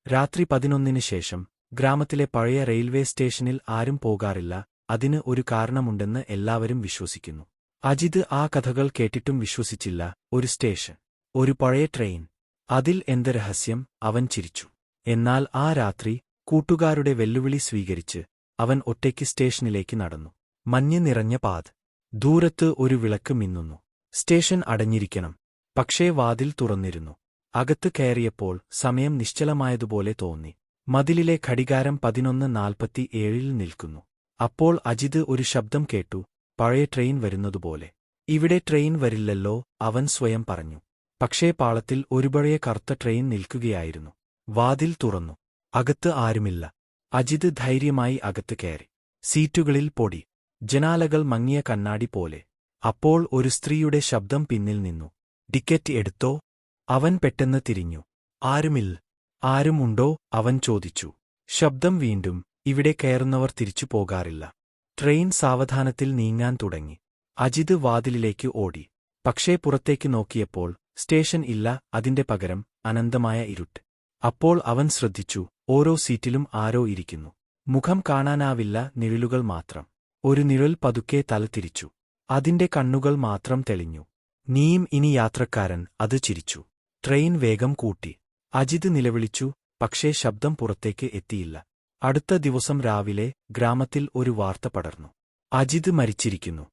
രാത്രി 11-ന് ശേഷം ഗ്രാമത്തിലെ പഴയ റെയിൽവേ സ്റ്റേഷനിൽ ആരും പോകാറില്ല. അതിന് ഒരു കാരണമുണ്ടെന്ന് എല്ലാവരും വിശ്വസിക്കുന്നു. അജിത് ആ കഥകൾ കേട്ടിട്ടും വിശ്വസിച്ചില്ല. ഒരു സ്റ്റേഷൻ, ഒരു പഴയ ട്രെയിൻ, അതിൽ എന്ത് രഹസ്യം? അവൻ ചിരിച്ചു. എന്നാൽ ആ രാത്രി കൂട്ടുകാരുടെ വെല്ലുവിളി സ്വീകരിച്ച് അവൻ ഒറ്റയ്ക്ക് സ്റ്റേഷനിലേക്ക് നടന്നു. മഞ്ഞ് നിറഞ്ഞ പാത, ദൂരത്ത് ഒരു വിളക്ക് മിന്നുന്നു. സ്റ്റേഷൻ അടഞ്ഞിരിക്കണം, പക്ഷേ വാതിൽ തുറന്നിരുന്നു. അകത്ത് കയറിയപ്പോൾ സമയം നിശ്ചലമായതുപോലെ തോന്നി. മതിലിലെ ഘടികാരം 11:47 നിൽക്കുന്നു. അപ്പോൾ അജിത് ഒരു ശബ്ദം കേട്ടു, പഴയ ട്രെയിൻ വരുന്നതുപോലെ. ഇവിടെ ട്രെയിൻ വരില്ലല്ലോ, അവൻ സ്വയം പറഞ്ഞു. പക്ഷേ പാളത്തിൽ ഒരു പഴയ കറുത്ത ട്രെയിൻ നിൽക്കുകയായിരുന്നു. വാതിൽ തുറന്നു. അകത്ത് ആരുമില്ല. അജിത് ധൈര്യമായി അകത്ത് കയറി. സീറ്റുകളിൽ പൊടി, ജനാലകൾ മങ്ങിയ കണ്ണാടി പോലെ. അപ്പോൾ ഒരു സ്ത്രീയുടെ ശബ്ദം പിന്നിൽ നിന്നു. ടിക്കറ്റ് എടുത്തോ? അവൻ പെട്ടെന്ന് തിരിഞ്ഞു. ആരുമില്ല. ആരുമുണ്ടോ? അവൻ ചോദിച്ചു. ശബ്ദം വീണ്ടും, ഇവിടെ കയറുന്നവർ തിരിച്ചു പോകാറില്ല. ട്രെയിൻ സാവധാനത്തിൽ നീങ്ങാൻ തുടങ്ങി. അജിത് വാതിലിലേക്ക് ഓടി. പക്ഷേ പുറത്തേക്ക് നോക്കിയപ്പോൾ സ്റ്റേഷൻ ഇല്ല, അതിന്റെ പകരം അനന്തമായ ഇരുട്ട്. അപ്പോൾ അവൻ ശ്രദ്ധിച്ചു, ഓരോ സീറ്റിലും ആരോ ഇരിക്കുന്നു. മുഖം കാണാനാവില്ല, നിഴലുകൾ മാത്രം. ഒരു നിഴൽ പതുക്കെ തല തിരിച്ചു. അതിന്റെ കണ്ണുകൾ മാത്രം തെളിഞ്ഞു. നീയും ഇനി യാത്രക്കാരൻ, അത് ചിരിച്ചു. ട്രെയിൻ വേഗം കൂട്ടി. അജിത് നിലവിളിച്ചു, പക്ഷേ ശബ്ദം പുറത്തേക്ക് എത്തിയില്ല. അടുത്ത ദിവസം രാവിലെ ഗ്രാമത്തിൽ ഒരു വാർത്ത പടർന്നു. അജിത് മരിച്ചിരിക്കുന്നു.